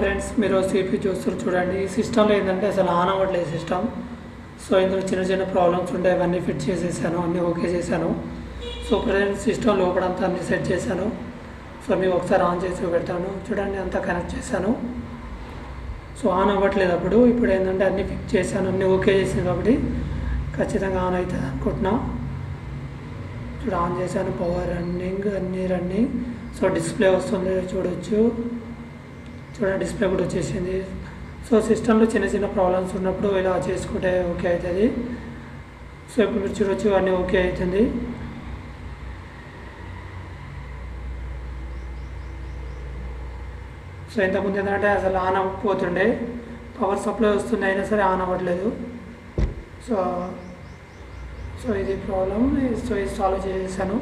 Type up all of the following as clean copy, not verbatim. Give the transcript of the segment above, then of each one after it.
Friends, మీరు CP చూస్తారు చూడండి. ఈ సిస్టంలో ఏంటంటే అసలు ఆన్ అవ్వట్లేదు సిస్టమ్. సో ఇందులో చిన్న చిన్న ప్రాబ్లమ్స్ ఉంటాయి, అవన్నీ ఫిట్ చేసేసాను, అన్నీ ఓకే చేశాను. సో ప్రజెంట్ సిస్టమ్ లోపలంతా అన్ని సెట్ చేశాను. సో మీకు ఒకసారి ఆన్ చేసి పెడతాను చూడండి. అంతా కనెక్ట్ చేశాను. సో ఆన్ అవ్వట్లేదు ఇప్పుడు ఏంటంటే అన్నీ ఫిక్స్ చేశాను, అన్నీ ఓకే చేసాను కాబట్టి ఖచ్చితంగా ఆన్ అవుతుంది అనుకుంటున్నా. చూడ ఆన్ చేశాను, పవర్ రన్నింగ్, అన్నీ రన్నింగ్. సో డిస్ప్లే వస్తుంది చూడొచ్చు. చూడండి డిస్ప్లే కూడా వచ్చేసింది. సో సిస్టంలో చిన్న చిన్న ప్రాబ్లమ్స్ ఉన్నప్పుడు ఇలా చేసుకుంటే ఓకే అవుతుంది. సో ఇప్పుడు మీరు చూడొచ్చు అన్నీ ఓకే అవుతుంది. సో ఇంతకుముందు ఏంటంటే అసలు ఆన్ అవ్వకపోతుండే, పవర్ సప్లై వస్తుంది అయినా సరే ఆన్ అవ్వట్లేదు. సో సో ఇది ప్రాబ్లం. సో ఇది సాల్వ్ చేసేసాను.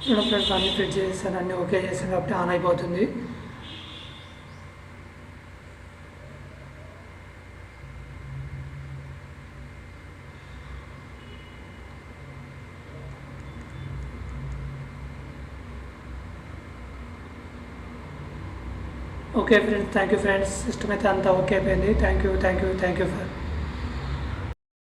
చూడండి ఫ్రెండ్స్, అన్నీ ఫిట్ చేసాను, అన్నీ ఓకే చేశాను కాబట్టి ఆన్ అయిపోతుంది. Okay friends, thank you friends. System అయితే అంతా ఓకే అయిపోయింది. Thank you for